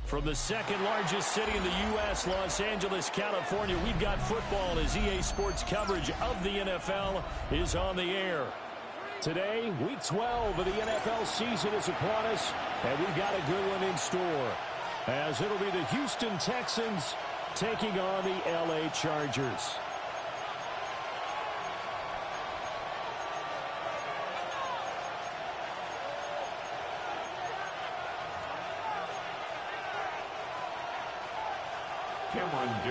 From the second largest city in the U.S., Los Angeles, California, we've got football as EA Sports coverage of the NFL is on the air. Today, week 12 of the NFL season is upon us, and we've got a good one in store, as it'll be the Houston Texans taking on the L.A. Chargers.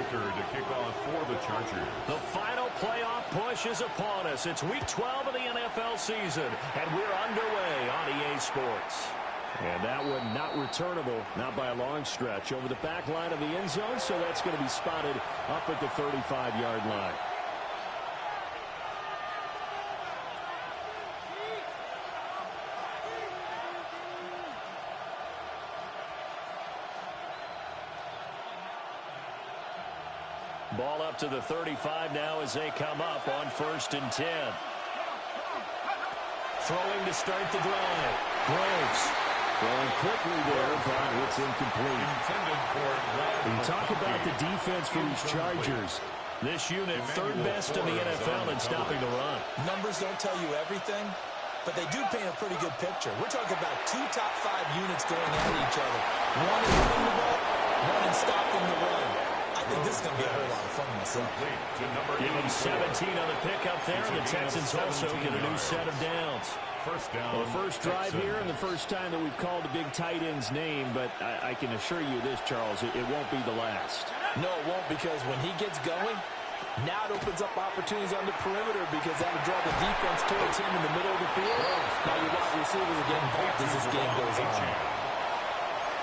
To kick off for the Chargers. The final playoff push is upon us. It's week 12 of the NFL season, and we're underway on EA Sports. And that one not returnable, not by a long stretch, over the back line of the end zone, so that's going to be spotted up at the 35-yard line. Ball up to the 35 now as they come up on 1st and 10. Throwing to start the drive. Groves throwing quickly there, but it's incomplete. You talk about the defense for these Chargers. This unit, third best in the NFL in stopping the run. Numbers don't tell you everything, but they do paint a pretty good picture. We're talking about 2 top 5 units going at each other. One in running the ball, one in stopping the run. I think this is going to be a whole lot of fun myself. Give them 17 on the pickup there. The Texans also get a new set of downs. First down. Well, first drive here and the first time that we've called a big tight end's name, but I can assure you this, Charles, it won't be the last. No, it won't, because when he gets going, now it opens up opportunities on the perimeter because that'll draw the defense towards him in the middle of the field. Now your wide receivers are getting bumped as this game goes on.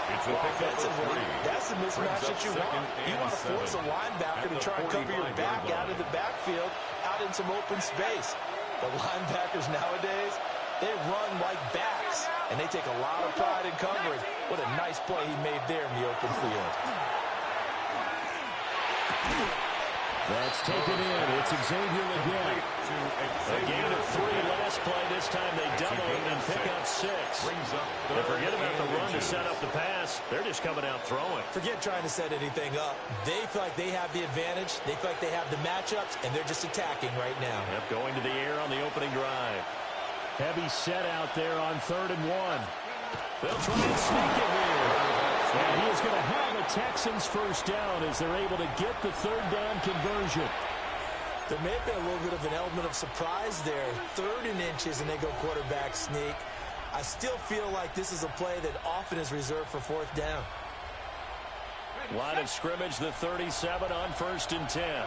Offensively, that's the mismatch that you want. You want to force a linebacker to try and cover your back out of the backfield, out in some open space. The linebackers nowadays, they run like backs, and they take a lot of pride in covering. What a nice play he made there in the open field. That's taken in. It's Xavier again. A gain of 3 last play. This time they double it and pick up 6. And forget about the run to set up the pass. They're just coming out throwing. Forget trying to set anything up. They feel like they have the advantage. They feel like they have the matchups, and they're just attacking right now. Yep, going to the air on the opening drive. Heavy set out there on 3rd and 1. They'll try and sneak it here. And he is going to have a Texans first down as they're able to get the 3rd down conversion. There may have been a little bit of an element of surprise there. 3rd and inches, and they go quarterback sneak. I still feel like this is a play that often is reserved for 4th down. Line of scrimmage, the 37 on 1st and 10.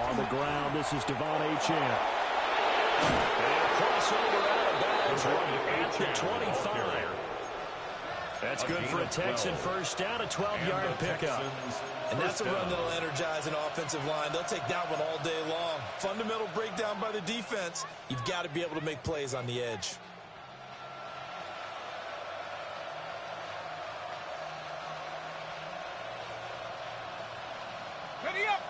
On the ground, this is Devon Achane. And crossover out of bounds at the 25. That's good for a Texan first down, a 12-yard pickup. And that's a run that'll energize an offensive line. They'll take that one all day long. Fundamental breakdown by the defense. You've got to be able to make plays on the edge. Ready up!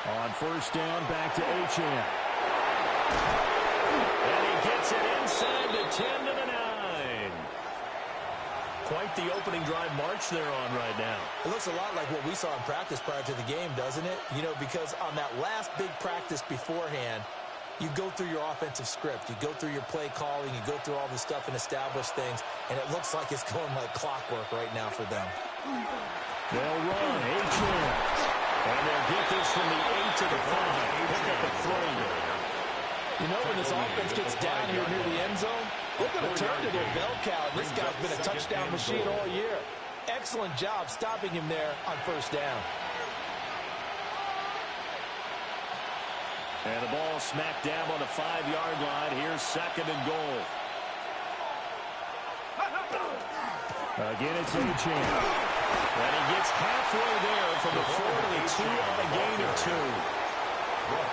On 1st down, back to Achane. And he gets it inside the 10 to the 9. Quite the opening drive march they're on right now. It looks a lot like what we saw in practice prior to the game, doesn't it? You know, because on that last big practice beforehand, you go through your offensive script. You go through your play calling. You go through all this stuff and establish things. And it looks like it's going like clockwork right now for them. They'll run. Achane. And they'll get this from the 8 to the 5. Pick up a 3. You know, when this offense gets down here near the end zone, they're going to turn to their bell cow. This guy's been a touchdown machine all year. Excellent job stopping him there on 1st down. And the ball smack dab on the 5-yard line. Here's 2nd and goal. Again, it's Achane. And he gets halfway there from the 4 to the 2 on a gain of 2.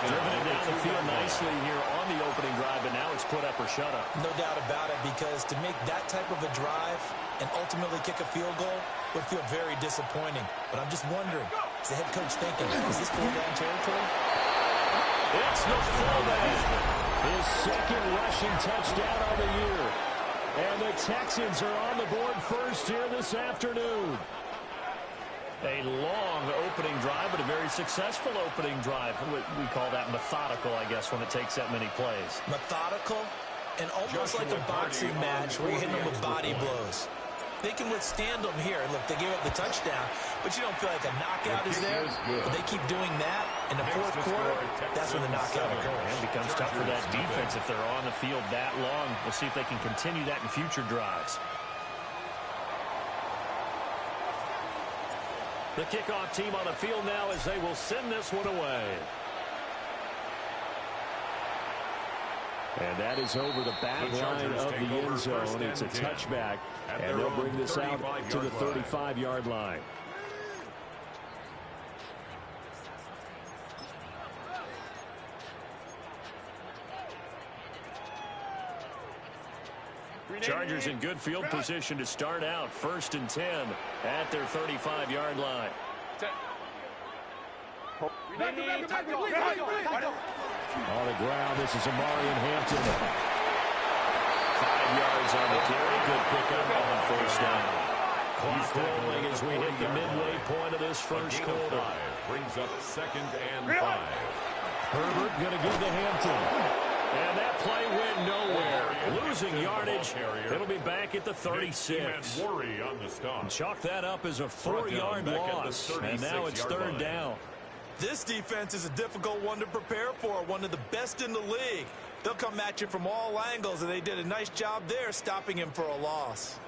Driven it down the field nicely here on the opening drive, but now it's put up or shut up. No doubt about it, because to make that type of a drive and ultimately kick a field goal would feel very disappointing. But I'm just wondering, Is the head coach thinking, is this four-down territory? It's the fullback. His second rushing touchdown on the year. And the Texans are on the board first here this afternoon. A long opening drive, but a very successful opening drive. We call that methodical, I guess, when it takes that many plays. Methodical and almost like a boxing match where you're hitting them with body blows. They can withstand them here. Look, they gave up the touchdown, but you don't feel like a knockout is there. But they keep doing that in the fourth quarter. That's when the knockout occurs. It becomes tough for that defense if they're on the field that long. We'll see if they can continue that in future drives. The kickoff team on the field now as they will send this one away. And that is over the back line of the end zone. It's a touchback, and they'll bring this out to the 35-yard line. Chargers in good field position to start out. 1st and 10 at their 35-yard line. On the ground, this is Amari in Hampton. 5 yards on the carry. Good pickup on 1st down. Clock rolling as we hit the midway point of this first quarter. Brings up 2nd and 5. Herbert going to give to Hampton. And that play went nowhere. Losing yardage. It'll be back at the 36. Worry on the stop. Chalk that up as a 4-yard loss. And now it's 3rd down. This defense is a difficult one to prepare for, one of the best in the league. They'll come at you from all angles, and they did a nice job there stopping him for a loss.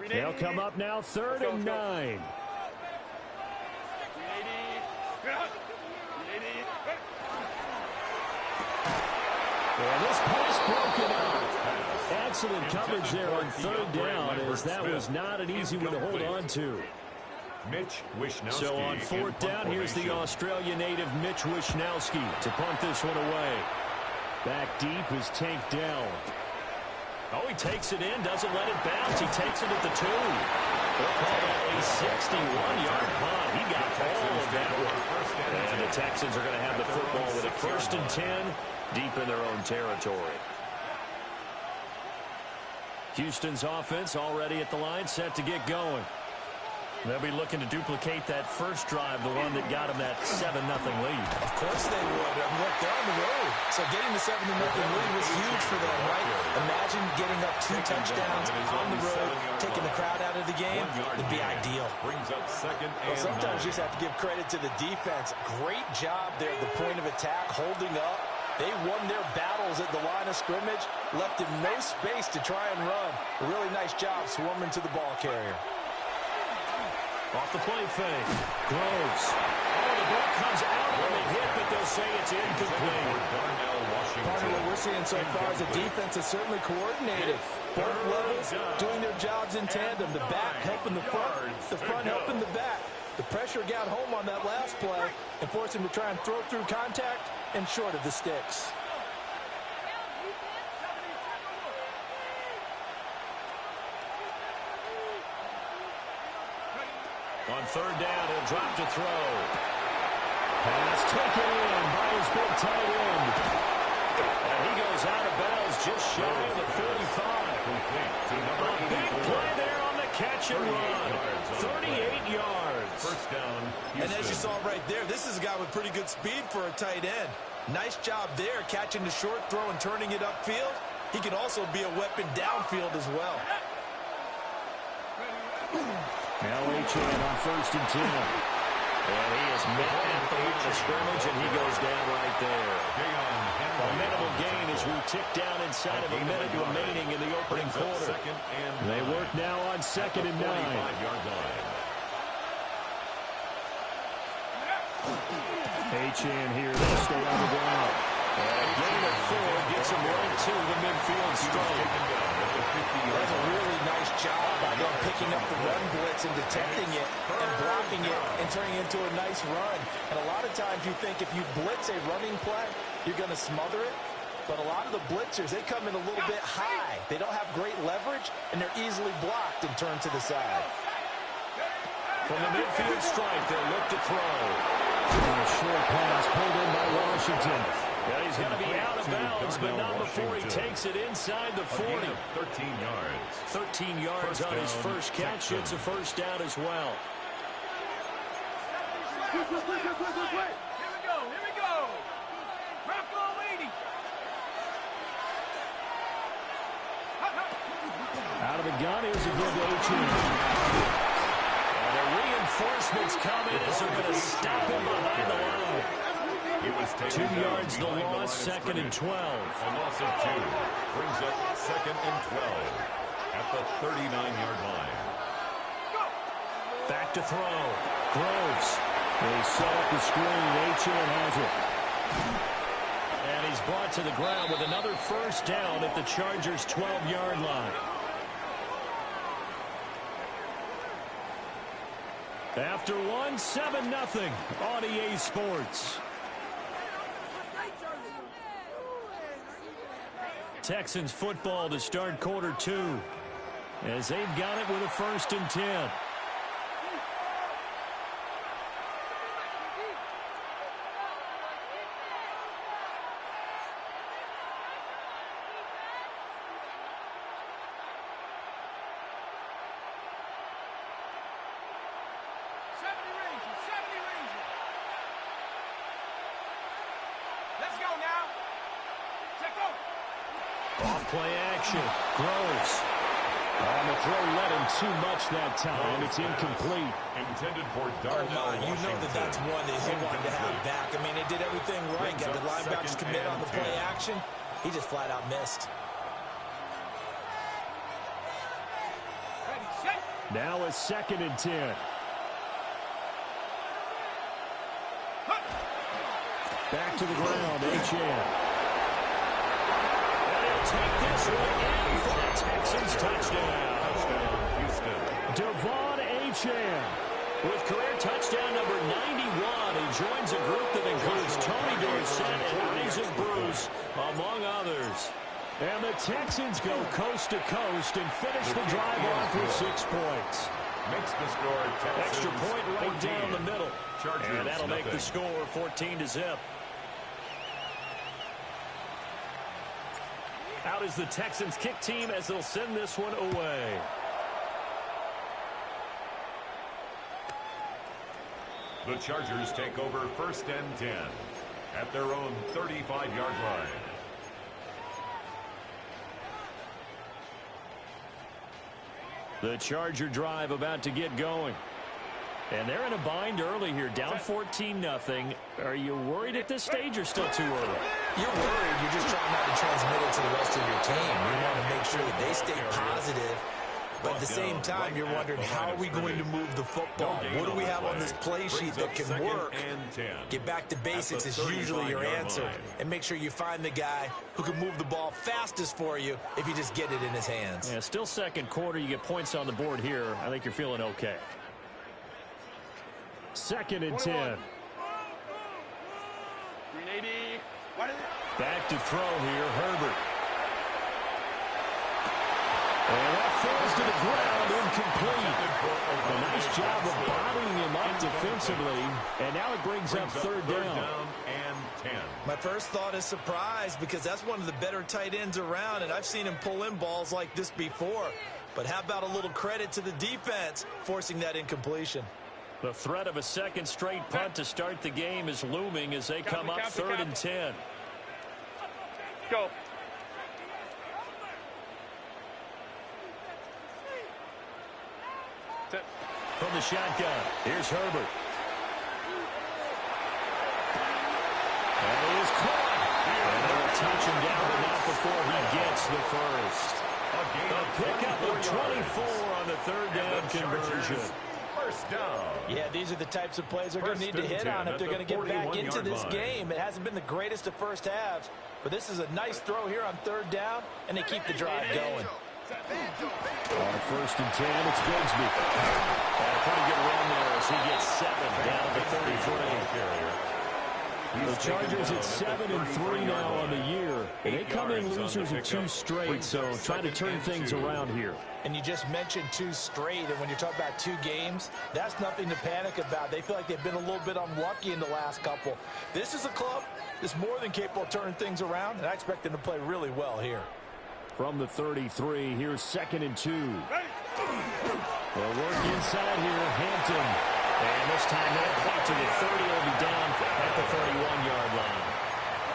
They'll come up now 3rd and 9. And this pass broken up. Excellent coverage there on 3rd down, as that was not an easy one to hold on to. So on 4th down, here's the Australian native Mitch Wishnowsky to punt this one away. Back deep is Tank down. Oh, he takes it in, doesn't let it bounce. He takes it at the 2. They'll call that a 61-yard punt. He got all of that one. And the Texans are going to have the football with a 1st and 10 deep in their own territory. Houston's offense already at the line, set to get going. They'll be looking to duplicate that first drive, the one that got them that 7-0 lead. Of course they would. Look, they're on the road. So getting the 7-0 lead was huge for them, right? Imagine getting up 2 touchdowns on the road, taking the crowd out of the game. It'd be ideal. Brings up 2nd and sometimes you just have to give credit to the defense. Great job there at the point of attack, holding up. They won their battles at the line of scrimmage, left him no space to try and run. A really nice job swarming to the ball carrier. Off the play fake. Groves. Oh, the ball comes out on the hit, but they'll say it's incomplete. Part of what we're seeing so far is the defense is certainly coordinated. Both levels doing their jobs in tandem. The back helping the front helping the back. The pressure got home on that last play and forced him to try and throw through contact and short of the sticks. On 3rd down, he'll drop to throw. Pass taken in by his big tight end. And he goes out of bounds just shy of the 45. A big play there on the catch and run. 38 yards. 1st down. And as you saw right there, this is a guy with pretty good speed for a tight end. Nice job there, catching the short throw and turning it upfield. He can also be a weapon downfield as well. Now Achane on 1st and 10. And he is met at the line of scrimmage, and he goes down right there. A minimal gain as we tick down inside of a minute remaining in the opening quarter. They work now on 2nd and 9. Achane here, they'll stay on the ground. And a gain of 4 gets him right to the midfield stripe. That's a really nice job by them picking up the run blitz and detecting it and blocking it and turning it into a nice run. And a lot of times you think if you blitz a running play, you're going to smother it. But a lot of the blitzers, they come in a little bit high. They don't have great leverage, and they're easily blocked and turned to the side. From the midfield stripe, they'll look to throw. A short pass pulled in by Washington. Yeah, he's going to be out of bounds, but not before he takes it inside the 40. 13 yards. 13 yards on his first catch. It's a first down as well. Here we go. Rocco Lady. Out of the gun, here's a good H. And the reinforcements come in as they're going to stop him behind the line. He was 2 yards the loss, second and 12. A loss of 2 brings up second and 12 at the 39-yard line. Back to throw. Groves. They set up the screen. H.N. has it. And he's brought to the ground with another first down at the Chargers' 12-yard line. After one, 7-0 on EA Sports. Texans football to start quarter 2 as they've got it with a first and 10. Play action. Groves. On the throw led him too much that time. It's incomplete. Intended for Oh, Darnell my. You know that's one that he wanted to have back. I mean, they did everything right. Got the linebackers commit on the play action. He just flat out missed. Now a second and 10. Back to the ground. H.N. Take this one in for the Texans touchdown. Devon Achane with career touchdown number 91. He joins a group that includes Tony Dorsett and Isaac Bruce, among others. And the Texans go coast to coast and finish the drive off with 6 points. Makes the score Texans Extra point right 14. down the middle. Chargers, and that'll make the nothing. score 14-0. Out is the Texans kick team as they'll send this one away. The Chargers take over first and 10 at their own 35-yard line. The Charger drive about to get going. And they're in a bind early here, down 14-0. Are you worried at this stage or still too early? You're worried. You're just trying not to transmit it to the rest of your team. You want to make sure that they stay positive. But at the same time, you're wondering, how are we going to move the football? What do we have on this play sheet that can work? Get back to basics is usually your answer. And make sure you find the guy who can move the ball fastest for you if you just get it in his hands. Yeah, still second quarter. You get points on the board here. I think you're feeling okay. Second and 10. Back to throw here, Herbert. And that falls to the ground, incomplete. A nice job of bottling him up defensively. And now it brings up third down. And 10. My first thought is surprise, because that's one of the better tight ends around, and I've seen him pull in balls like this before. But how about a little credit to the defense forcing that incompletion? The threat of a second straight punt to start the game is looming as they come up third and 10. Go. From the shotgun, here's Herbert. And he is caught. And they will touch him down, but not before he gets the first. A pickup of 24 on the third down conversion. First down. Yeah, these are the types of plays they're going to need to hit on if they're going to get back into this game. It hasn't been the greatest of first halves, but this is a nice throw here on third down, and they keep the drive going. On first and 10, it's Bigsby. And a pretty good run there as he gets 7 down to 33. The Chargers at 7-3 now on the year. And they come in losers of 2 straight, so trying to turn things around here. And you just mentioned 2 straight, and when you're talking about 2 games, that's nothing to panic about. They feel like they've been a little bit unlucky in the last couple. This is a club that's more than capable of turning things around, and I expect them to play really well here. From the 33, here's 2nd and 2. They'll work inside here, Hampton. And this time that clock to the 30 will be down at the 31-yard line.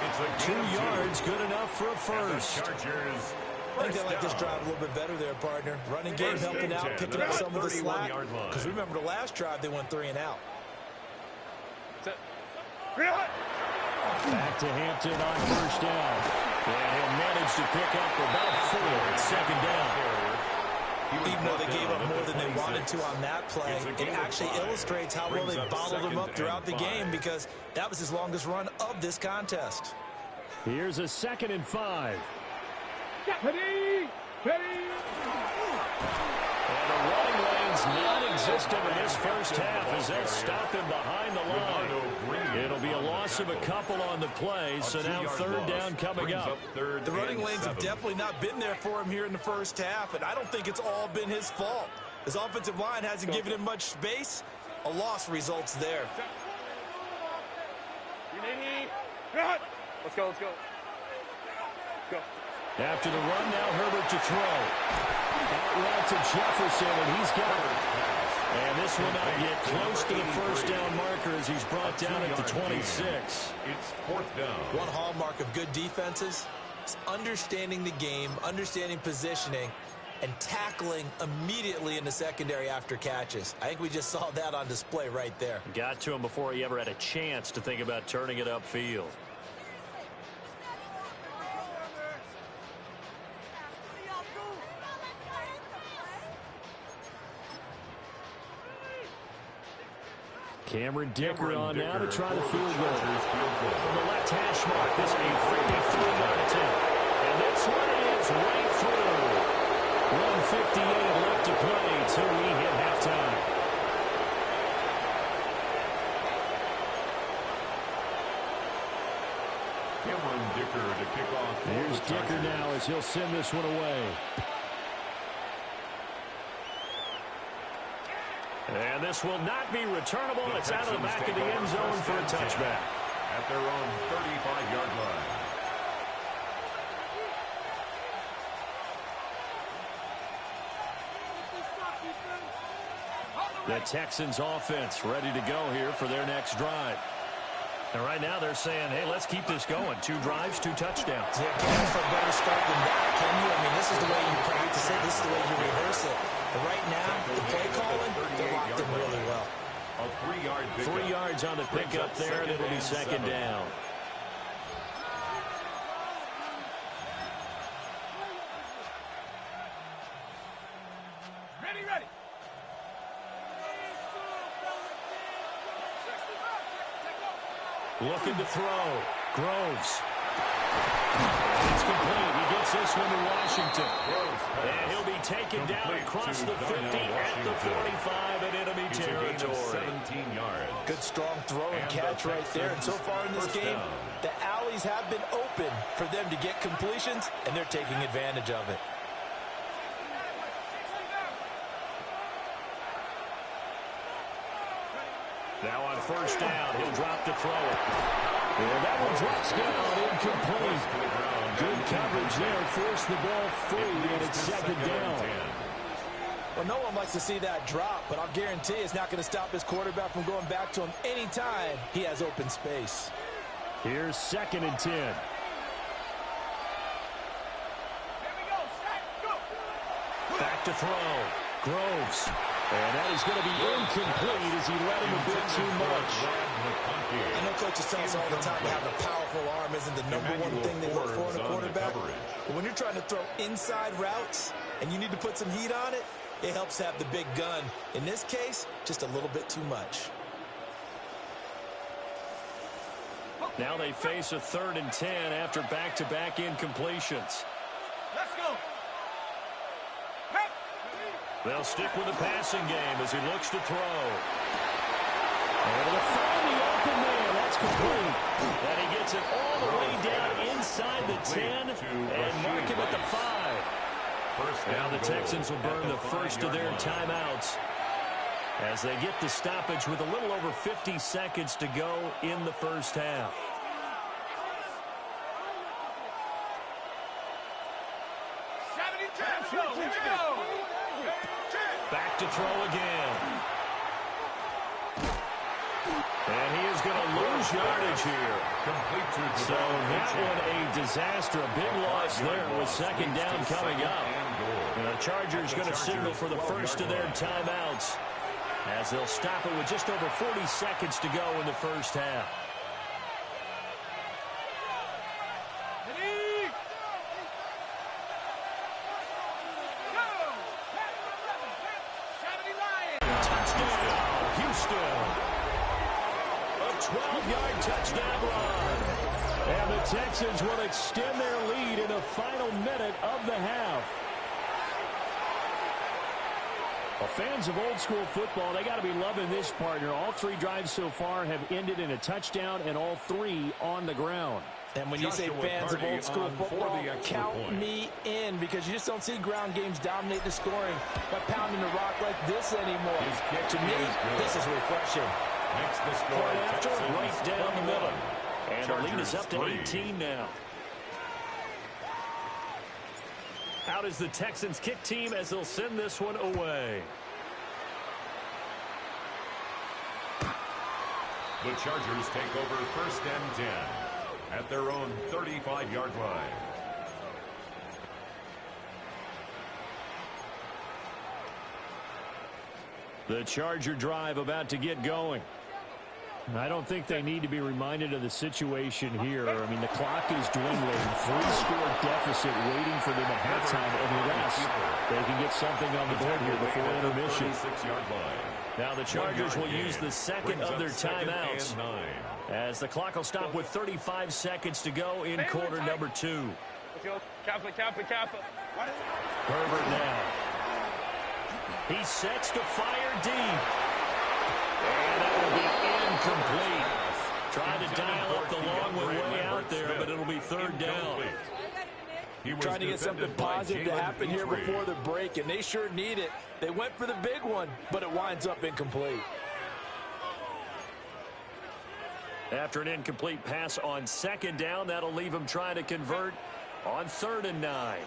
It's 2 yards, good enough for a first. Chargers. I think they like this drive a little bit better there, partner. Running game helping out, picking up some of the slack. Because remember, the last drive, they went 3 and out. Back to Hampton on first down. And he'll manage to pick up about 4 at 2nd down. Even though they gave up more than they wanted to on that play, it actually illustrates how well they bottled him up throughout the game, because that was his longest run of this contest. Here's a 2nd and 5. Ready! Ready! And the running lane's non-existent in this first half as they stop him behind the line. It'll be a loss of a couple on the play, so now 3rd down coming up. The running lanes have definitely not been there for him here in the first half, and I don't think it's all been his fault. His offensive line hasn't given him much space. A loss results there. Let's go, let's go. Go. After the run, now Herbert to throw. Out route to Jefferson, and he's got it. And this will not get close to the first down marker as he's brought down at the 26. It's 4th down. One hallmark of good defenses is understanding the game, understanding positioning, and tackling immediately in the secondary after catches. I think we just saw that on display right there. Got to him before he ever had a chance to think about turning it upfield. Cameron Dicker on now to try the field goal. From the left hash mark, this is a 53-yard attempt. And this one is right through. 1:58 left to play till we hit halftime. Cameron Dicker to kick off. Here's Dicker now as he'll send this one away. And this will not be returnable. It's out of the back of the end zone for a touchback. At their own 35-yard line. The Texans offense ready to go here for their next drive. And right now they're saying, hey, let's keep this going. 2 drives, 2 touchdowns. Yeah, can't ask for a better start than that, can you? I mean, this is the way you practice it. This is the way you rehearse it. But right now, the play calling, they're locked in really well. A 3-yard pickup. 3 yards on the pickup there, and it'll be 2nd down. Ready, ready. Looking to throw. Groves. It's complete. He gets this one to Washington. And he'll be taken down across the 50 at the 45 in enemy territory. 17 yards. Good strong throw and catch right there. And so far in this game, the alleys have been open for them to get completions, and they're taking advantage of it. Now on first down, he'll drop the throw. And that one drops down, incomplete. Good coverage there, forced the ball free, and it's 2nd down. Well, no one likes to see that drop, but I'll guarantee it's not going to stop his quarterback from going back to him anytime he has open space. Here's 2nd and 10. Here we go. Set. Go. Back to throw. Groves. And that is going to be incomplete as he let him a bit too much. I know coaches tell us all the time that having a powerful arm isn't the number one thing they look for in a quarterback. But when you're trying to throw inside routes and you need to put some heat on it, it helps have the big gun. In this case, just a little bit too much. Now they face a 3rd and 10 after back-to-back incompletions. Let's go. They'll stick with the passing game as he looks to throw. Able to find the open man. That's complete. And he gets it all the way down inside the 10 and mark him at the 5. Now the Texans will burn the first of their timeouts as they get the stoppage with a little over 50 seconds to go in the first half. Back to throw again. And he is going to lose yardage here. So that one a disaster. A big loss there with second down coming up. And the Chargers going to signal for the first of their timeouts as they'll stop it with just over 40 seconds to go in the first half. Touchdown, Houston. A 12-yard touchdown run. And the Texans will extend their lead in the final minute of the half. Well, fans of old school football, they got to be loving this, partner. All 3 drives so far have ended in a touchdown, and all 3 on the ground. And when you say fans of old school football, count me in, because you just don't see ground games dominate the scoring by pounding the rock like this anymore. To me, this is refreshing. Next, the score after, right down the middle. And the lead is up to 18 now. Out is the Texans kick team as they'll send this one away. The Chargers take over first and 10 at their own 35-yard line. The Charger drive about to get going. I don't think they need to be reminded of the situation here. I mean, the clock is dwindling. 3-score deficit waiting for them at halftime unless they can get something on the board here before intermission. Now the Chargers will use the second of their timeouts as the clock will stop with 35 seconds to go in quarter number 2. Herbert now. He sets to fire deep. And that will be incomplete. Trying to dial up the long one way out there, but it'll be third down. Trying to get something positive to happen here before the break, and they sure need it. They went for the big one, but it winds up incomplete. After an incomplete pass on second down, that'll leave him trying to convert on 3rd and 9.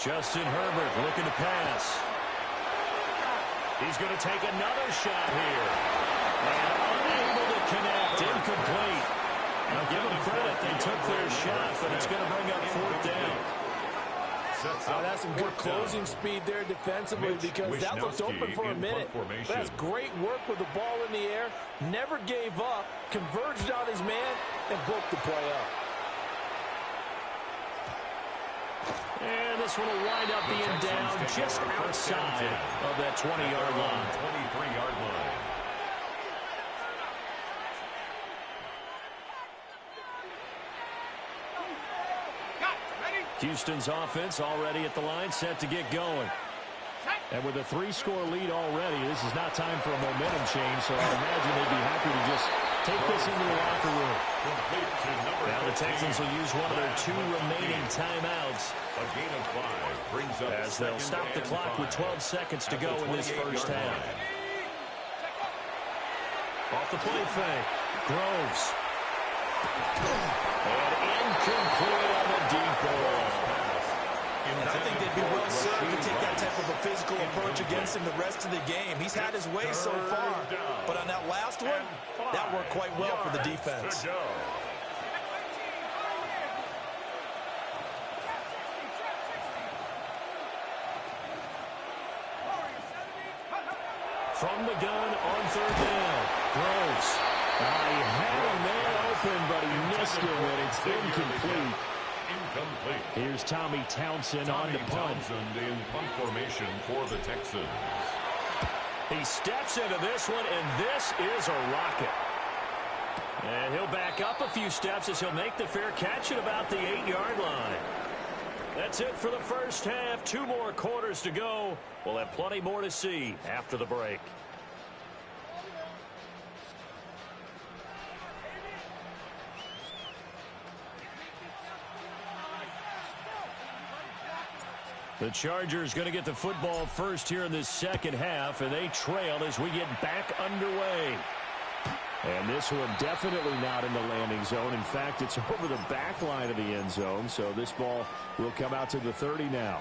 Justin Herbert looking to pass. He's going to take another shot here. And unable to connect. Incomplete. Now give them credit. They took their shot, but it's going to bring up 4th down. That's some good closing speed there defensively, because that looked open for a minute. But that's great work with the ball in the air. Never gave up. Converged on his man and broke the play up. And this one will wind up being down just outside of that 20-yard line. 23-yard line. Houston's offense already at the line, set to get going. And with a 3-score lead already, this is not time for a momentum change, so I imagine they'd be happy to just take this into the locker room. Now the Texans will use one of their 2 remaining timeouts. A gain of 5 brings up as they'll stop the clock with 12 seconds to go in this first half. Off the play fake. Groves. And incomplete on the deep ball. And I think they'd be well served to take that type of a physical approach against him the rest of the game. He's had his way so far, but on that last one, that worked quite well for the defense. From the gun on 3rd down. Groves. He had him there open, but he missed him, and it's incomplete. Here's Tommy Townsend on the punt. Townsend in punt formation for the Texans. He steps into this one, and this is a rocket. And he'll back up a few steps as he'll make the fair catch at about the 8-yard line. That's it for the first half. 2 more quarters to go. We'll have plenty more to see after the break. The Chargers going to get the football first here in this second half, and they trail as we get back underway. And this one definitely not in the landing zone. In fact, it's over the back line of the end zone, so this ball will come out to the 30 now.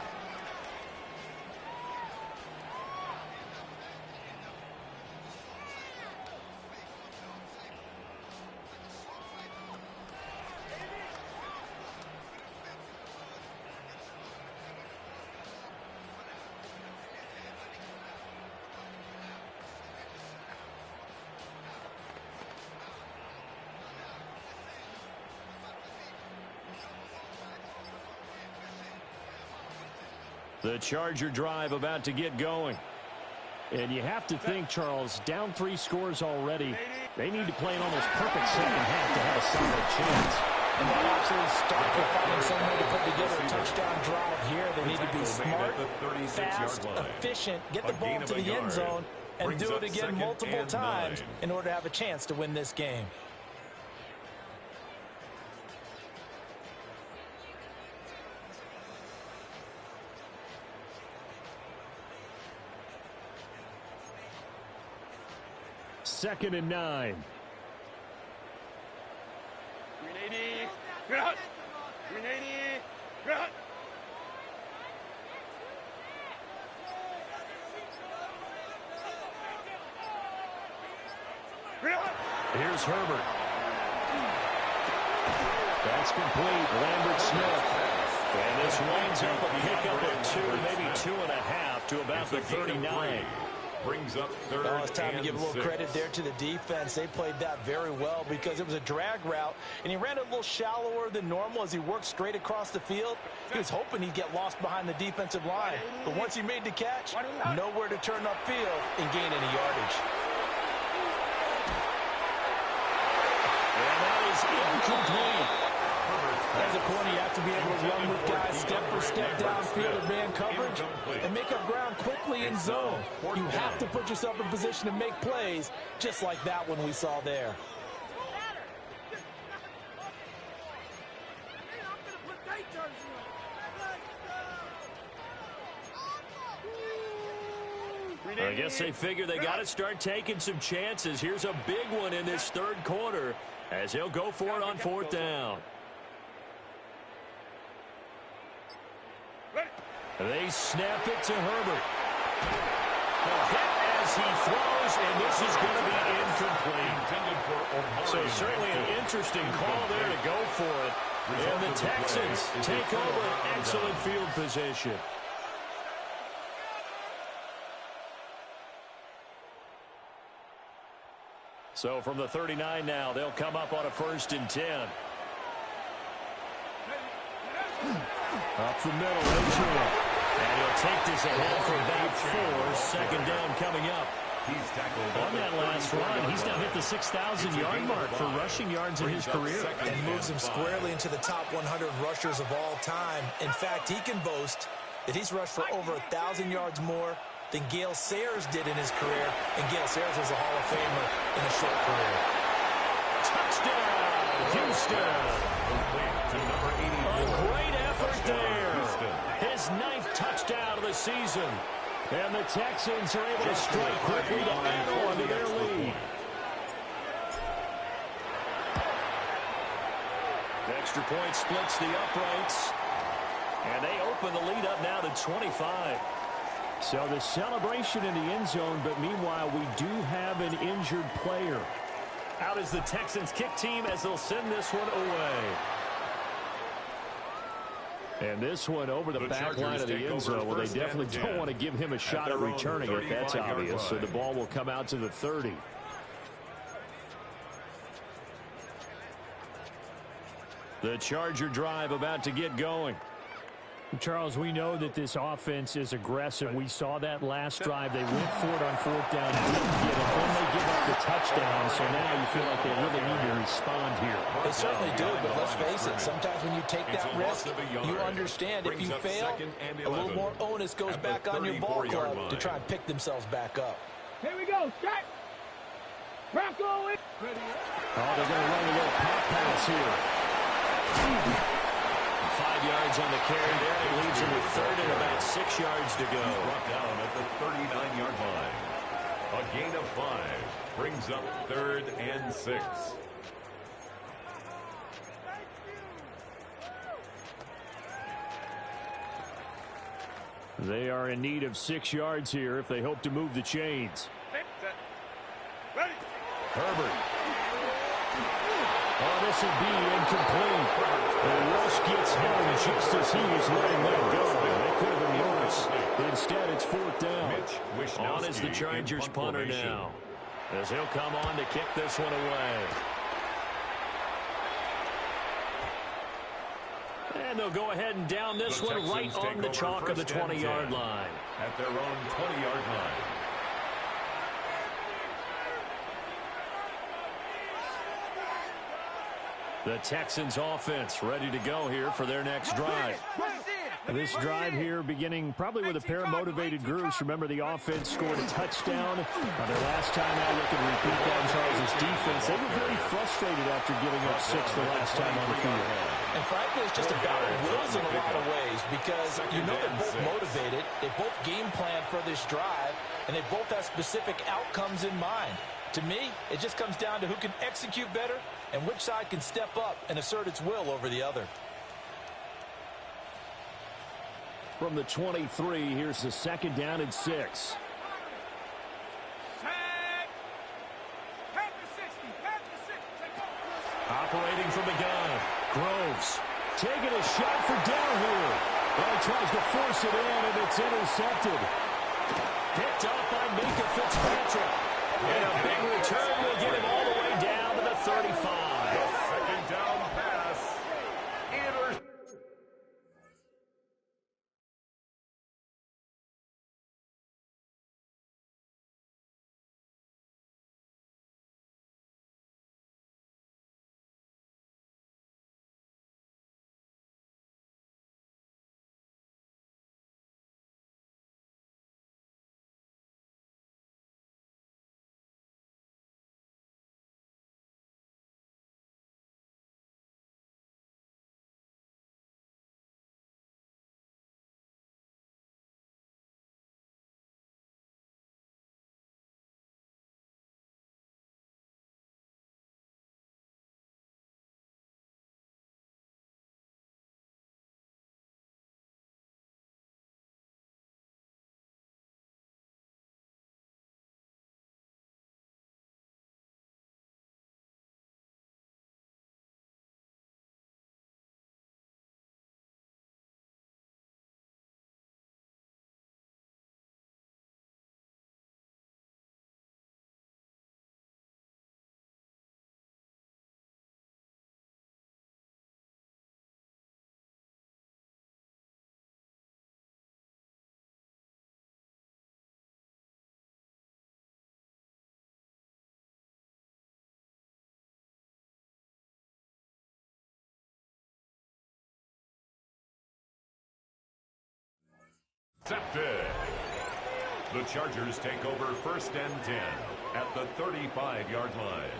The Charger drive about to get going. And you have to think, Charles, down 3 scores already. They need to play an almost perfect second half to have a solid chance. And that absolute start for finding some way to put together a touchdown drive here. They need to be smart, fast, efficient, get the ball to the end zone, and do it again multiple times in order to have a chance to win this game. Second and 9. 380. Cut. 380. Cut. Here's Herbert. That's complete. Lambert Smith. And this winds up a pickup of 2, maybe 2.5 to about the 39. Brings up third. Oh, it's time to give a little credit there to the defense. They played that very well because it was a drag route, and he ran it a little shallower than normal as he worked straight across the field. He was hoping he'd get lost behind the defensive line, but once he made the catch, nowhere to turn upfield and gain any yardage. And that is incomplete. As a corner, you have to be able to run with guys step for step downfield in man coverage and make up ground quickly in zone. You have to put yourself in position to make plays just like that one we saw there. I guess they figure they got to start taking some chances. Here's a big one in this third quarter as he'll go for it on 4th down. They snap it to Herbert. Hit as he throws, and this is going to be incomplete. So certainly an interesting call there to go for it. And the Texans take over an excellent field position. So from the 39 now, they'll come up on a 1st and 10. Up the middle, Edgehill. And he'll take this ahead for about 4. Second down coming up. On that last run, he's now hit the 6,000-yard mark for rushing yards in his career. And moves him squarely into the top 100 rushers of all time. In fact, he can boast that he's rushed for over 1,000 yards more than Gale Sayers did in his career. And Gale Sayers was a Hall of Famer in a short career. Touchdown, Houston. A great effort there. His 9th touchdown of the season. And the Texans are able to strike quickly to add on to their lead. The extra point splits the uprights. And they open the lead up now to 25. So the celebration in the end zone, but meanwhile we do have an injured player. Out is the Texans kick team as they'll send this one away. And this one over the back line of the end zone. Well, they definitely don't want to give him a shot at returning it. That's obvious. So the ball will come out to the 30. The Charger drive about to get going. Charles, we know that this offense is aggressive. We saw that last drive. They went for it on 4th down, didn't get it. Then they give up the touchdown, so now you feel like they really need to respond here. They certainly do, but let's face it, sometimes when you take that risk, you understand if you fail, a little more onus goes back on your ball club to try and pick themselves back up. Here we go, strike. Bronco in. Oh, they're going to run a little pop pass here. 5 yards on the carry there. It leaves him with third and about 6 yards to go. He's brought down at the 39-yard line. A gain of 5 brings up 3rd and 6. They are in need of 6 yards here if they hope to move the chains. Ready. Herbert. Oh, this will be incomplete. The rush gets home just as he was letting that go. That could have been worse. Instead, it's 4th down. On is the Chargers punter now, as he'll come on to kick this one away. And they'll go ahead and down this one right on the chalk of the 20-yard line. At their own 20-yard line. The Texans offense ready to go here for their next drive. This drive here beginning probably with a pair of motivated groups. Remember, the offense scored a touchdown. Their last time out, they can repeat that in Charles' defense. They were very frustrated after giving up 6 the last time on the field. And frankly, it's just a battle of wills in a lot of ways because you know they're both motivated. They both game plan for this drive, and they both have specific outcomes in mind. To me, it just comes down to who can execute better and which side can step up and assert its will over the other. From the 23, here's the 2nd down and 6. Operating from the gun. Groves. Taking a shot for down here. Well, he tries to force it in, and it's intercepted. Picked up by Minka Fitzpatrick. And a big return will get him all the way down to the 35. The 2nd down pass. Intercepted. The Chargers take over 1st and 10 at the 35-yard line.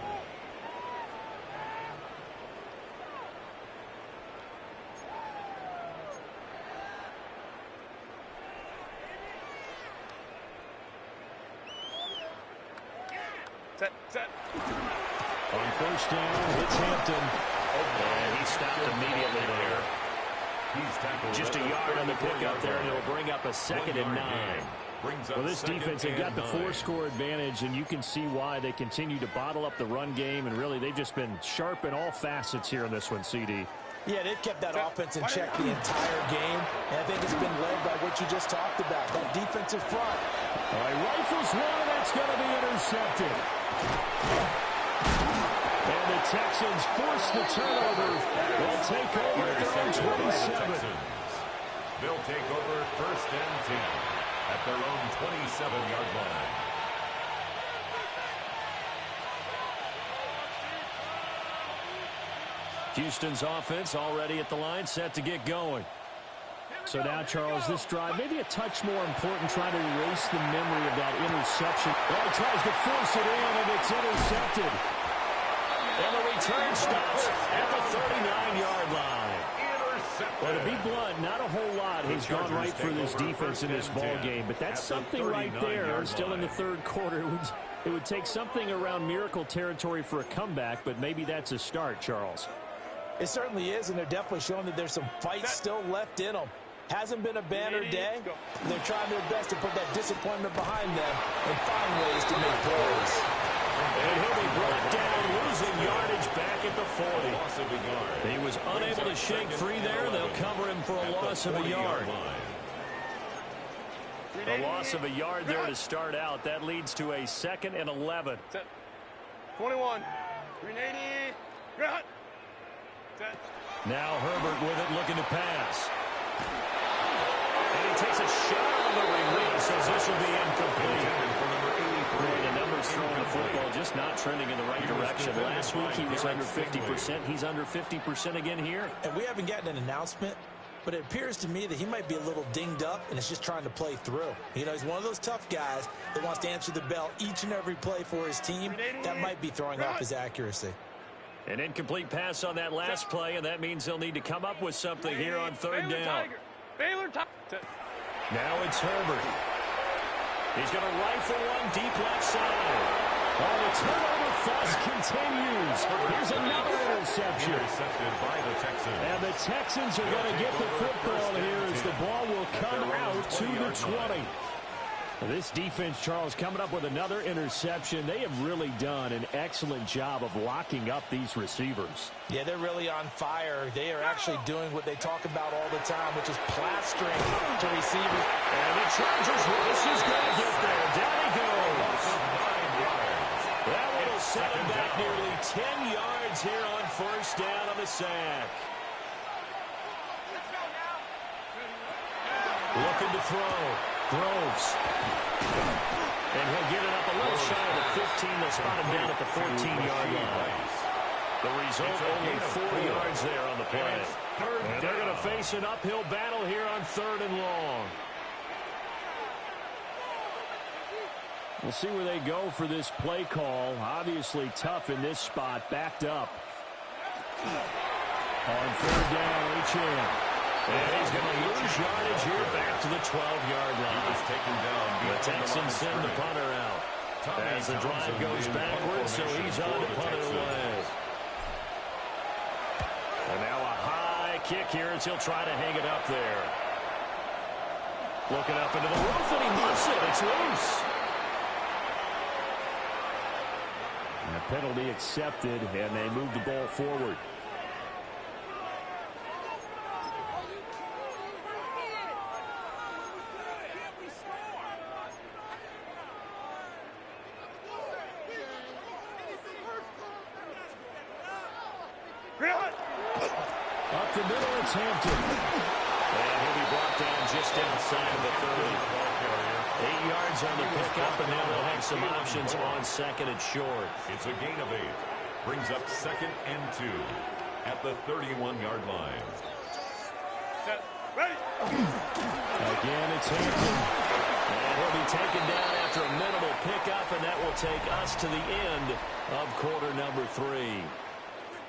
Set. On 1st down, it's Hampton. And he stopped immediately there. Just a yard on the pickup there, and it'll bring up a 2nd and 9. Well, this defense, they've got the 4-score advantage, and you can see why they continue to bottle up the run game, and really they've just been sharp in all facets here in this one, CD. Yeah, they've kept that offense in check the entire game, and I think it's been led by what you just talked about, that defensive front. All right, rifles one, and that's going to be intercepted. And the Texans force the turnover. They'll take over at their own 27. They'll take over 1st and 10 at their own 27-yard line. Houston's offense already at the line, set to get going. So now, Charles, this drive maybe a touch more important, trying to erase the memory of that interception. Well, he tries to force it in, and it's intercepted. And the return stops at the 39-yard line. Well, to be blunt, not a whole lot has gone right for this defense in this ball game, but that's something right there. Still in the third quarter, it would take something around miracle territory for a comeback, but maybe that's a start, Charles. It certainly is, and they're definitely showing that there's some fight still left in them. Hasn't been a banner day. They're trying their best to put that disappointment behind them and find ways to make plays. And he'll be brought down, losing yardage back at the 40. He was unable to shake free there. They'll cover him for a loss of a yard. A loss of a yard there to start out. That leads to a 2nd and 11. 21. 380. Cut. Now Herbert with it, looking to pass. And he takes a shot on the release as this will be incomplete. The numbers throwing the football just not trending in the right direction. Last week he was under 50%. He's under 50% again here. And we haven't gotten an announcement, but it appears to me that he might be a little dinged up and is just trying to play through. You know, he's one of those tough guys that wants to answer the bell each and every play for his team. That might be throwing off his accuracy. An incomplete pass on that last play, and that means they'll need to come up with something here on 3rd down. Now it's Herbert. He's going to rifle one deep left side. Oh, the turnover fuss continues. Here's another interception. Intercepted by the Texans. And the Texans are going to get the football here as the ball will come out to the 20. This defense, Charles, coming up with another interception. They have really done an excellent job of locking up these receivers. Yeah, they're really on fire. They are actually doing what they talk about all the time, which is plastering to receivers. And the Chargers race is going to get there. Down he goes. That one will set him back nearly 10 yards here on 1st down on the sack. Looking to throw. Groves. And he'll get it up a little shy of the 15. They'll spot him down at the 14-yard line. The result, only 4 yards there on the play. And they're going to face an uphill battle here on 3rd and long. We'll see where they go for this play call. Obviously tough in this spot, backed up. On 3rd down, HM. And he's going to lose yardage here back to the 12-yard line. He was taken down. The Texans send the punter out. As the drive goes backwards, so he's on to punt it away. And now a high kick here as he'll try to hang it up there. Looking up into the roof, and he muffs it. It's loose. And a penalty accepted, and they move the ball forward. Up the middle, it's Hampton. And he'll be brought down just outside of the 30. 8 yards on the pickup, and now they'll have some options on 2nd and short. It's a gain of 8. Brings up 2nd and 2 at the 31-yard line. Set. Ready. Again, it's Hampton. And he'll be taken down after a minimal pickup, and that will take us to the end of quarter number 3.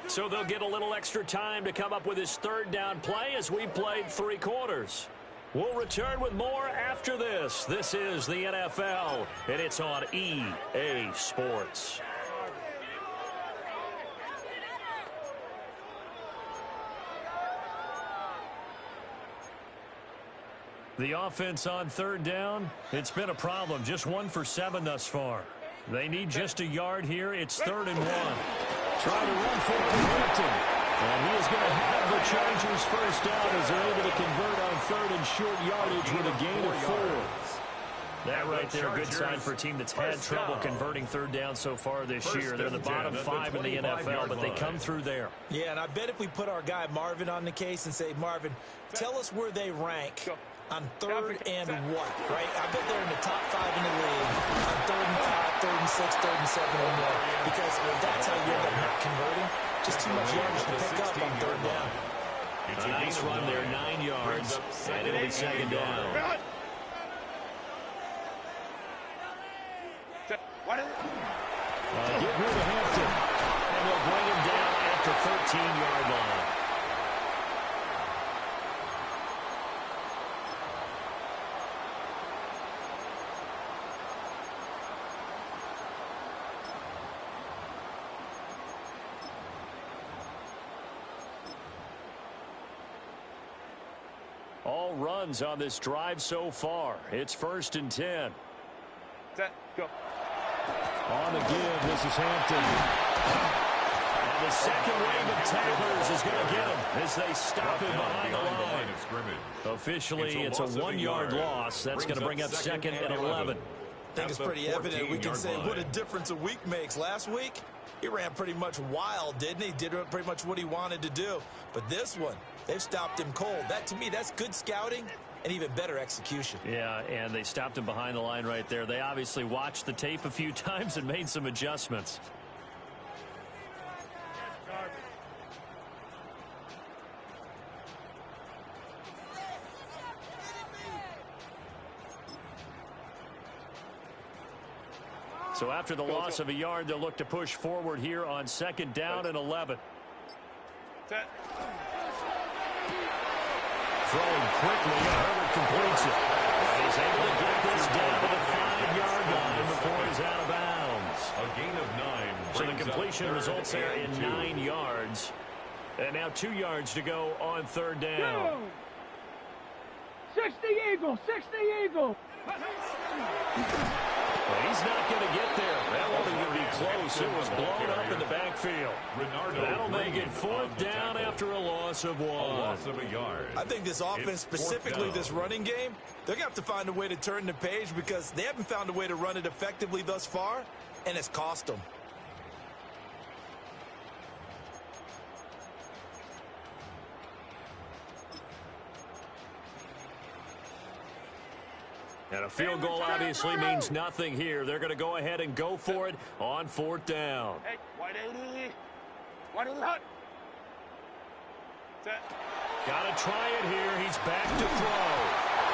So they'll get a little extra time to come up with his 3rd down play as we played 3 quarters. We'll return with more after this. This is the NFL, and it's on EA Sports. The offense on 3rd down, it's been a problem. Just 1 for 7 thus far. They need just a yard here. It's 3rd and 1. Trying to run for Hampton. And he is going to have the Chargers first down as they're able to convert on 3rd and short yardage with a gain of 4. That right there, a good sign for a team that's had trouble converting 3rd down so far this year. They're in the bottom 5 in the NFL, but they come through there. Yeah, and I bet if we put our guy Marvin on the case and say, Marvin, tell us where they rank on 3rd and what, right? I bet they're in the top 5 in the league on 3rd and 5, 3rd and 6, 3rd and 7 or more, because that's how you end up not converting. Just too much yardage to pick up on third down. A nice run there, 9 yards, and it'll be second down. Give her to Hampton, and they'll bring him down at the 13-yard line. All runs on this drive so far. It's 1st and 10. Set, go. On the give, this is Hampton. And the second wave of tacklers is going to get him as they stop him behind the line. Officially, it's a 1-yard loss. That's going to bring up 2nd and 11. I think it's pretty evident. We can say what a difference a week makes. Last week, he ran pretty much wild, didn't he? Did pretty much what he wanted to do. But this one, they've stopped him cold. That, to me, that's good scouting and even better execution. Yeah, and they stopped him behind the line right there. They obviously watched the tape a few times and made some adjustments. So after the loss of a yard, they'll look to push forward here on 2nd down and 11. Set. Throwing quickly, Herbert completes it. And he's able to get this down to the 5-yard line before he's out of bounds. A gain of 9. So the completion results there in 9 yards. And now 2 yards to go on 3rd down. 60 Eagle, 60 Eagle. Well, he's not going to get there. That wasn't going to be close. It was blown up in the backfield. That'll make it 4th down after a loss of 1. A loss of a yard. I think this offense, specifically this running game, they're going to have to find a way to turn the page because they haven't found a way to run it effectively thus far, and it's cost them. And a field goal obviously means nothing here. They're going to go ahead and go for it on 4th down. Hey, 180. 180 hot. Set. Got to try it here. He's back to throw.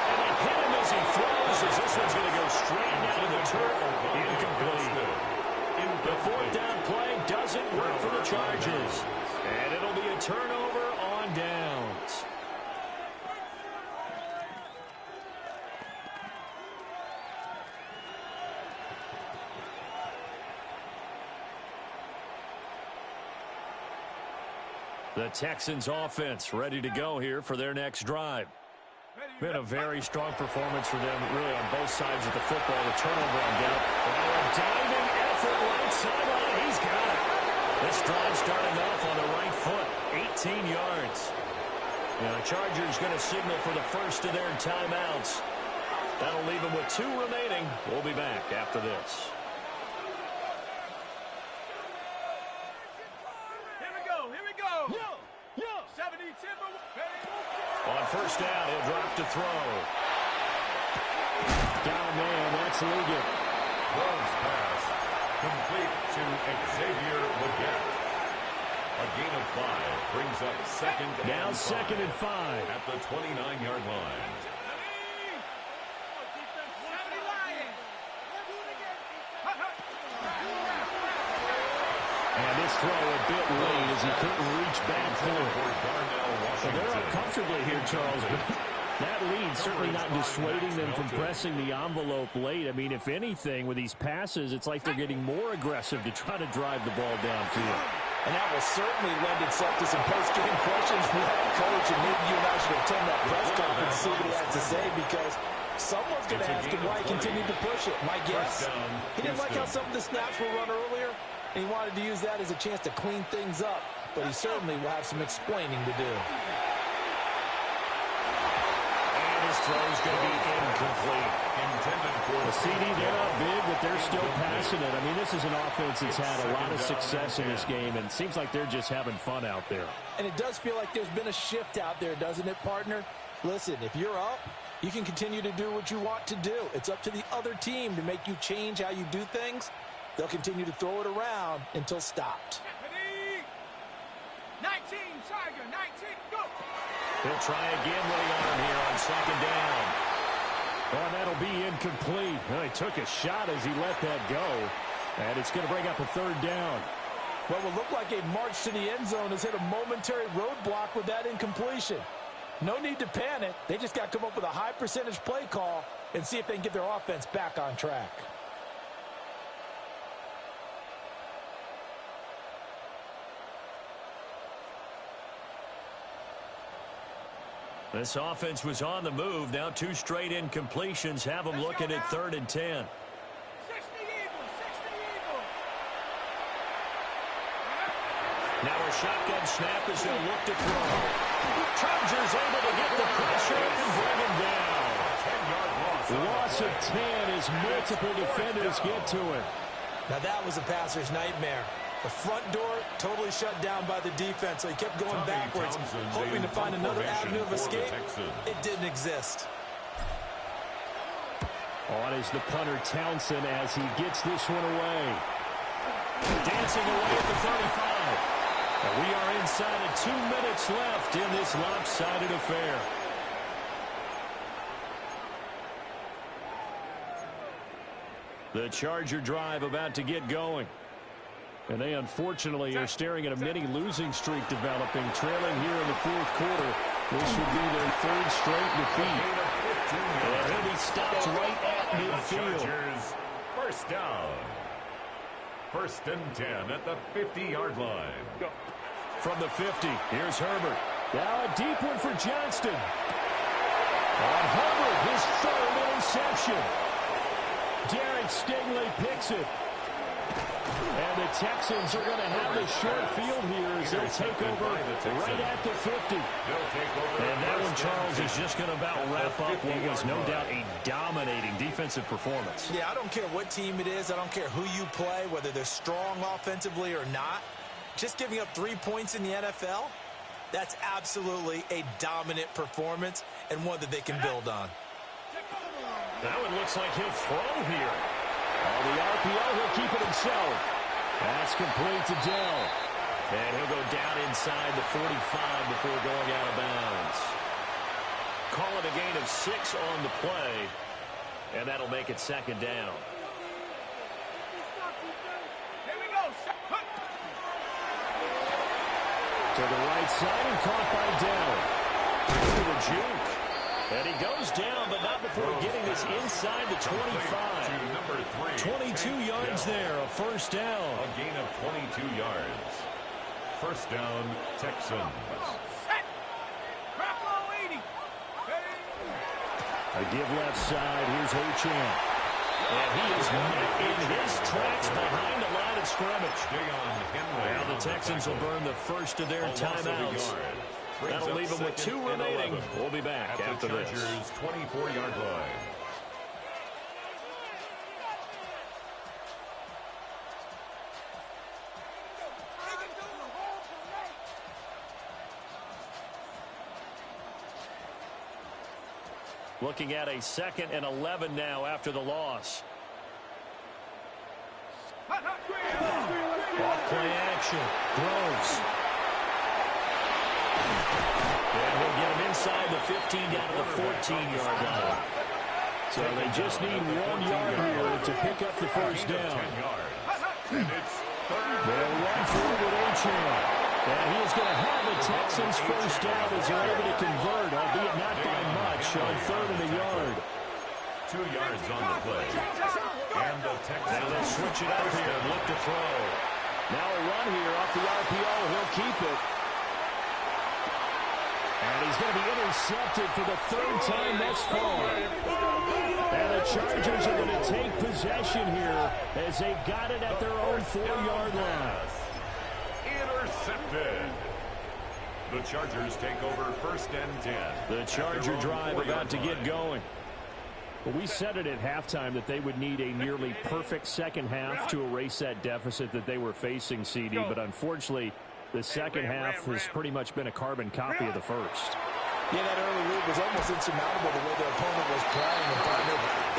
And they hit him as he throws as this one's going to go straight down to the turf. Incomplete. The 4th down play doesn't work for the Chargers. And it'll be a turnover on downs. The Texans offense ready to go here for their next drive. Been a very strong performance for them, really, on both sides of the football. The turnover on down. Oh, a diving effort right sideline. He's got it. This drive starting off on the right foot. 18 yards. Now, the Chargers going to signal for the first of their timeouts. That'll leave them with 2 remaining. We'll be back after this. On 1st down, he'll drop to throw. Down man, that's Liggett. Throws pass. Complete to Xavier Leggett. A gain of 5 brings up 2nd now and 2nd and 5. at the 29-yard line. And this throw a bit late as he couldn't reach back for it. So they're up comfortably here, Charles, but that lead certainly not dissuading them from pressing the envelope late. I mean, if anything, with these passes, it's like they're getting more aggressive to try to drive the ball downfield. And that will certainly lend itself to some post-game questions from the head coach, and maybe you and I should attend that press conference and see what he has to say, because someone's going to ask him why he continued to push it. My guess, he didn't like how some of the snaps were run earlier, and he wanted to use that as a chance to clean things up. But he certainly will have some explaining to do. And his throw is going to be incomplete. Intended for the CD, they're not big, but they're still passing it. I mean, this is an offense that's had a lot of success in this game, and it seems like they're just having fun out there. And it does feel like there's been a shift out there, doesn't it, partner? Listen, if you're up, you can continue to do what you want to do. It's up to the other team to make you change how you do things. They'll continue to throw it around until stopped. Tiger, 19, go. He'll try again with the arm here on second down. Well, that'll be incomplete. Well, he took a shot as he let that go. And it's going to bring up a third down. What will look like a march to the end zone has hit a momentary roadblock with that incompletion. No need to panic. They just got to come up with a high percentage play call and see if they can get their offense back on track. This offense was on the move. Now 2 straight incompletions have them looking at 3rd and 10. 60 Eagles, 60 Eagles. Now a shotgun snap as they'll look to throw. Chargers able to get the pressure and bring him down. 10-yard Loss of 10 as multiple defenders get to it. Now that was a passer's nightmare. The front door totally shut down by the defense, so he kept going backwards, hoping to find another avenue of escape. It didn't exist. On is the punter Townsend as he gets this one away. Dancing away at the 35. And we are inside of 2 minutes left in this lopsided affair. The Charger drive about to get going. And they unfortunately are staring at a mini losing streak developing, trailing here in the 4th quarter. This would be their 3rd straight defeat. And he'll be stopped right at midfield. Chargers, first down. 1st and 10 at the 50-yard line. From the 50, here's Herbert. Now a deep one for Johnston. And Herbert, his 3rd interception. Derek Stingley picks it. And the Texans are going to have the short field here as they'll take over right at the 50. And that one, Charles, is just going to about wrap up what was no doubt a dominating defensive performance. Yeah, I don't care what team it is. I don't care who you play, whether they're strong offensively or not. Just giving up 3 points in the NFL, that's absolutely a dominant performance and one that they can build on. That one looks like he'll throw here. On the RPO, he'll keep it himself. That's complete to Dell. And he'll go down inside the 45 before going out of bounds. Call it a gain of 6 on the play. And that'll make it 2nd down. Here we go. To the right side and caught by Dell. To the juke. And he goes down, but not before getting this inside the 25. 22 yards there, a 1st down. A gain of 22 yards. 1st down, Texans. A give left side. Here's Ochan. And he is met in his tracks behind the line of scrimmage. Now the Texans will burn the first of their timeouts. That'll leave them with 2 remaining. We'll be back after this. 24-yard line. Looking at a 2nd and 11 now after the loss. Off play action. Groves. And he'll get him inside the 15 down to the 14-yard line. So they just need 1 yard here to pick up the 1st down. They'll run forward with Ochan. And he is going to have the Texans 1st down as they're able to convert, albeit not by much, on 3rd and a yard. 2 yards on the play. And the Texans. Now they'll switch it up here and look to throw. Now a run here off the RPO. He'll keep it. And he's going to be intercepted for the 3rd time thus far. And the Chargers are going to take possession here as they've got it at their own 4-yard line. Intercepted. The Chargers take over 1st and 10. The Charger drive about to get going. Well, we said it at halftime that they would need a nearly perfect second half to erase that deficit that they were facing, CD. But unfortunately, the second half has pretty much been a carbon copy of the first. Yeah, that early lead was almost insurmountable the way their opponent was playing.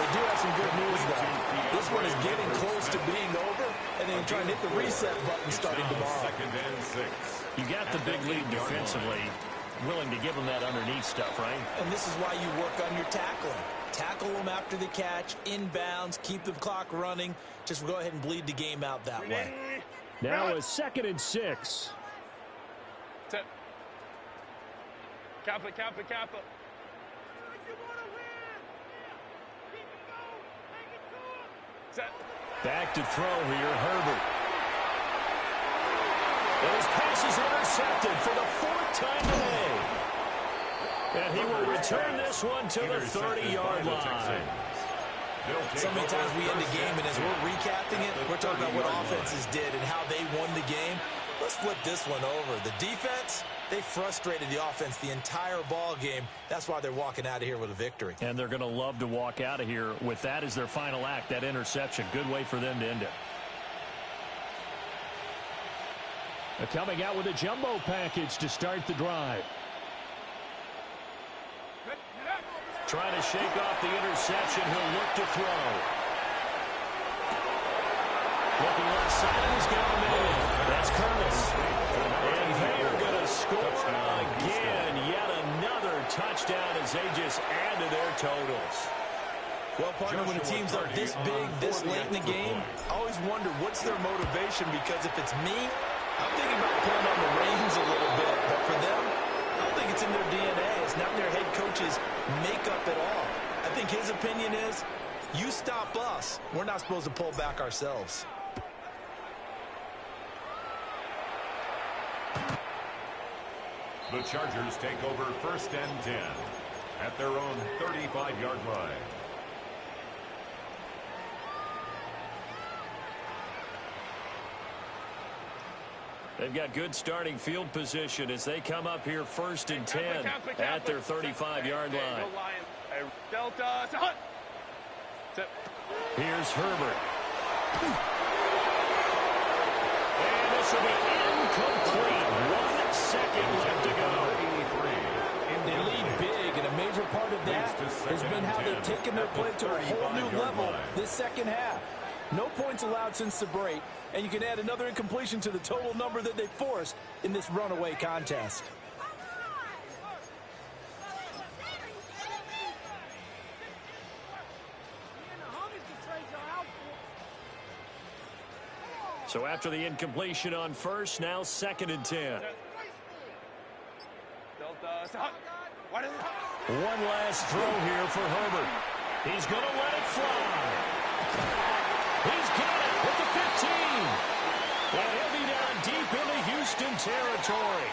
They do have some good news, though. This one is getting close to being over, and inning, trying to hit the reset button starting tomorrow. Second and 6. You got the big lead defensively. Willing to give them that underneath stuff, right? And this is why you work on your tackling. Tackle them after the catch, inbounds, keep the clock running. Just go ahead and bleed the game out that way. Now a 2nd and 6. Cap it. Back to throw here, Herbert. And his pass is intercepted for the 4th time today. And he will return this one to the 30-yard line. So many times we end the game, and as we're recapping it, we're talking about what offenses did and how they won the game. Let's flip this one over. The defense, they frustrated the offense the entire ball game. That's why they're walking out of here with a victory. And they're going to love to walk out of here with that as their final act, that interception. Good way for them to end it. They're coming out with a jumbo package to start the drive. Trying to shake off the interception. He'll look to throw. Looking left side, he's got him in. That's Curtis. And they are going to score again. Yet another touchdown as they just add to their totals. Well, partner, when a team's up this big, this late in the game, I always wonder what's their motivation, because if it's me, I'm thinking about pulling on the reins a little bit. But for them, I don't think it's in their DNA. It's not in their head coach's makeup at all. I think his opinion is, you stop us, we're not supposed to pull back ourselves. The Chargers take over 1st and 10 at their own 35-yard line. They've got good starting field position as they come up here 1st and 10 at their 35-yard line. Here's Herbert. And this will be incomplete. 1 second left to go. They lead big, and a major part of that has been how they've taken their play to a whole new level this second half. No points allowed since the break, and you can add another incompletion to the total number that they forced in this runaway contest. So after the incompletion on first, now 2nd and 10. One last throw here for Herbert. He's going to let it fly. He's got it with the 15. And he'll be down deep into Houston territory.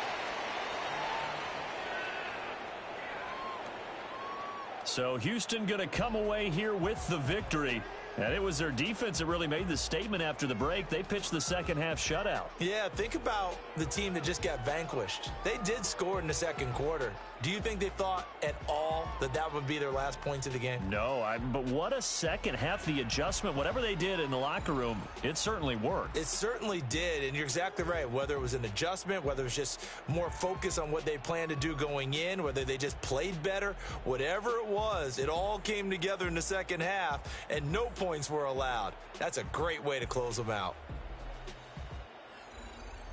So Houston going to come away here with the victory. And it was their defense that really made the statement after the break. They pitched the second half shutout. Yeah, think about the team that just got vanquished. They did score in the second quarter. Do you think they thought at all that that would be their last points of the game? No, but what a second half. The adjustment, whatever they did in the locker room, it certainly worked. It certainly did, and you're exactly right. Whether it was an adjustment, whether it was just more focus on what they planned to do going in, whether they just played better, whatever it was, it all came together in the second half, and no points were allowed. That's a great way to close them out.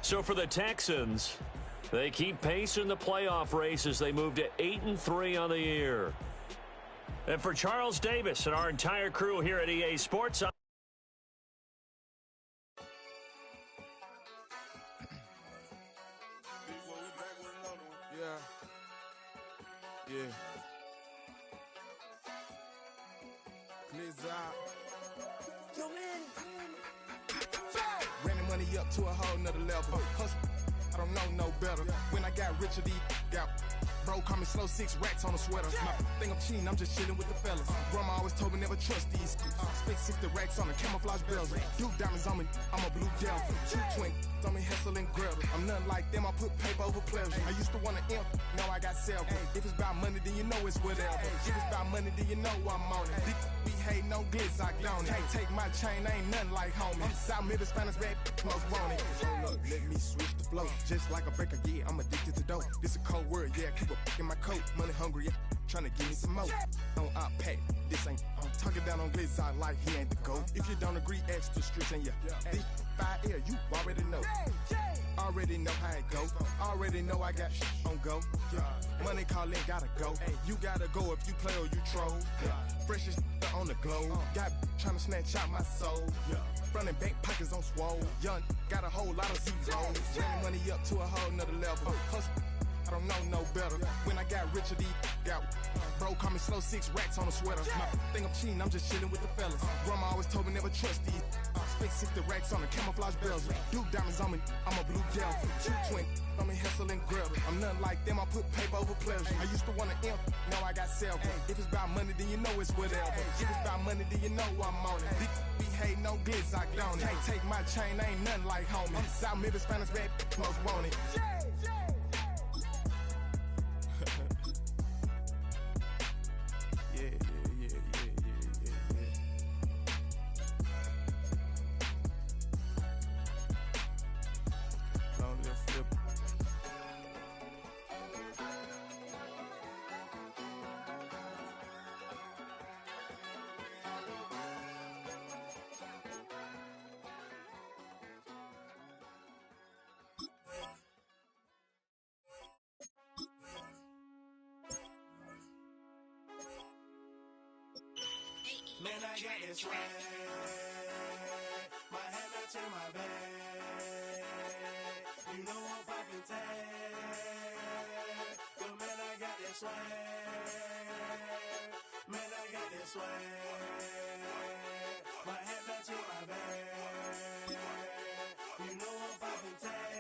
So for the Texans, they keep pace in the playoff race as they move to 8-3 on the year. And for Charles Davis and our entire crew here at EA Sports, Running money up to a whole nother level. I don't know no better. When I got richer, these got bro, call me slow, 6 racks on a sweater. My think I'm cheating, I'm just chilling with the fellas. Grandma always told me never trust these. Spent 60 racks on a camouflage bells. Blue diamonds on me, I'm a blue devil. 2 twin on me, Hessel and Gretel. I'm nothing like them, I put paper over pleasure. I used to want to imp, now I got several. If it's about money, then you know it's whatever. If it's about money, then you know I'm on it. Be hate, no glitz, I don't it. Can't take my chain, ain't nothing like homie. South Middle Spanish rap, most want it. Hold up, let me switch the flow. Just like a breaker, yeah, I'm addicted to dope. This a cold word, yeah, keep a in my coat. Money hungry, yeah. tryna give me some more. On op pack, this ain't. I'm talking down on glitz out like he ain't the GOAT. If you don't agree, ask the streets and this 5 you already know. Already know how it go. Already know I got on go. Money calling, gotta go. You gotta go if you play or you troll. Freshest on the glow. Got tryna snatch out my soul. Front and back pockets on swole. Young, got a whole lot of zeros. Running money up to a whole nother level. Hustle, I don't know no better. When I got richer, got bro call me slow 6 racks on a sweater. My think I'm cheating, I'm just chilling with the fellas. Grandma always told me never trust these. Spent 60 racks on a camouflage bells. Duke diamonds on me, I'm a blue devil. 220 on me, hustle and grab. I'm nothing like them, I put paper over pleasure. I used to wanna imp, now I got several. If it's about money, then you know it's whatever. If it's about money, then you know I'm on it. Be hating no glitz, I don't it. Can't take my chain, ain't nothing like homie. South Memphis, Spanish bad, most want it. Man, I got this swag. My head matching my bag. You know I'm poppin' tag. But man, I got this swag. Man, I got this swag. My head matching my bag. You know I'm poppin' tag.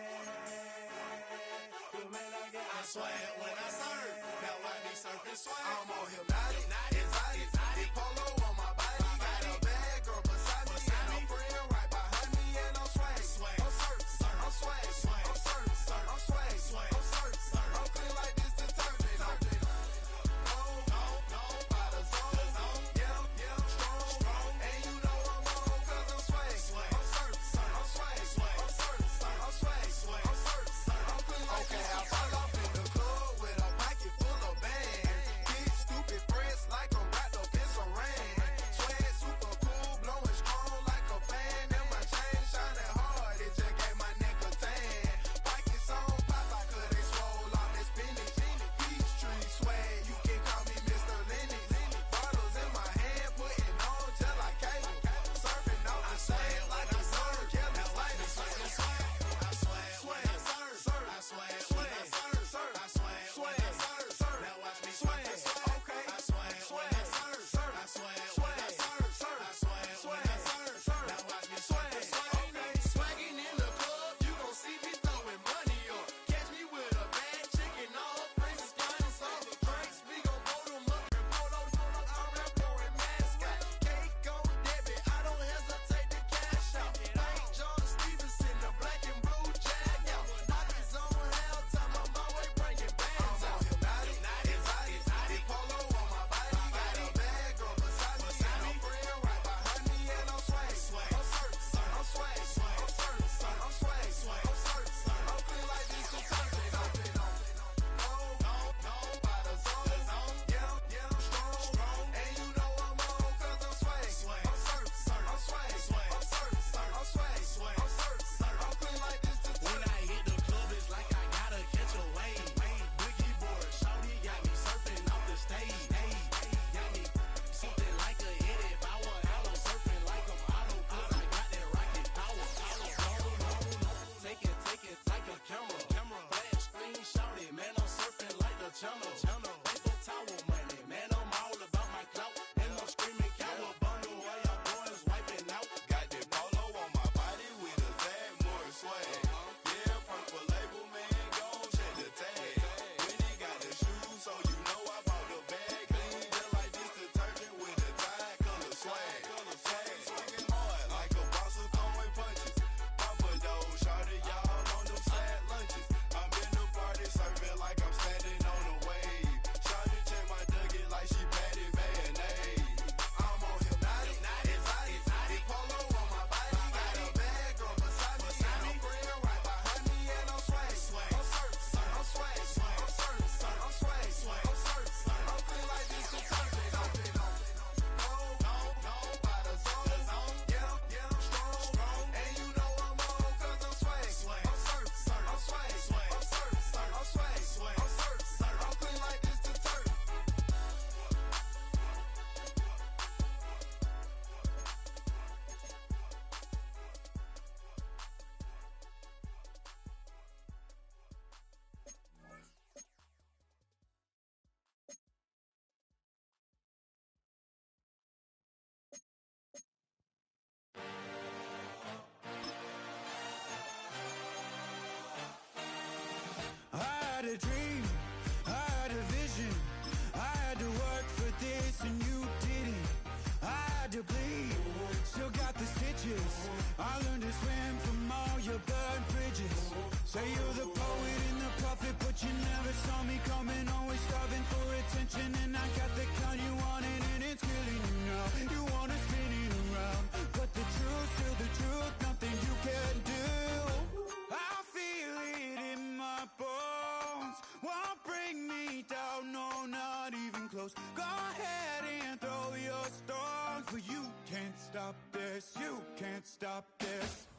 But man, I got this swag when I serve. Now I be surfing swag. I'm on hypnotic, exotic, polo on my body. Got a bad girl beside me, and a friend right behind me, and I'm swag. I'm surf, I'm swag, I'm surf, I'm swag, I'm surf, I'm clean like this detergent. No, by the zone, yeah, strong, and you know I'm on 'cause I'm swag. I'm surf, I'm swag, I'm surf, I'm swag, I'm surf, I'm clean like this. Okay, I fall off in the club with a pocket full of bands. Big stupid friends like I'm wrapped up in saran. Swag super cool, blowing strong like a fan. And my chain shining hard, it just gave my neck a tan. Pockets on pop, I could they swole all this spinach. Peachtree swag, you can call me Mr. Lennox. Bottles in my hand, putting on just like cable. Surfing on the sand like a surf. Yeah, that's like the swag. I swag, I surf. I swag, I surf. I swag, I surf. Now watch me swag. Okay, I swag, I surf. I swag, I surf. I swag, I surf. Now watch me swag. Okay, swagging in the club, you gon' see me throwing money up. Catch me with a bad chicken, all friends is flying some drinks. We gon' blow them up and polo. I rap for a mascot. Cake on debit, I don't hesitate to cash out. Thank John Stevenson, the black and blue jag out. Pockets on hell time, I'm always bringing bands out. Exotic, polo on my body. Got a bad girl beside me, and a friend right behind me, and I'm swag. I'm surf, I'm swag, I'm surf, I'm swag, I'm surf, I'm clean like this detergent. No, by the zone, yeah, strong, and you know I'm on 'cause I'm swag. I'm surf, I'm swag, I'm surf, I'm swag, I'm surf, I'm clean like this detergent. When I hit the club, it's like I gotta catch a wave. Boogie board, shawty got me surfing off the stage. Got me something like a hit power. I'm surfing like I'm auto 'cause I got that rocket power. Take it, like a camera. Flash screen, shout it, man, I'm surfing like the channel. Paper towel money, man, I'm all about my clout. And I'm screaming cowabunga while y'all boys wiping out. Got that polo on my body with a tag, more swag. Yeah, purple label, man, gon' check the tag. When he got the shoes, so you know I bought the bag. Clean just like this detergent with a tie, color swag. Swinging hard like a boss of throwing punches. Papa dough, shawty, y'all on them sad lunches. I'm in the party surfing like I'm standing on a wave. won't bring me down, no, not even close. Go ahead and throw your stones, but you can't stop this, you can't stop this.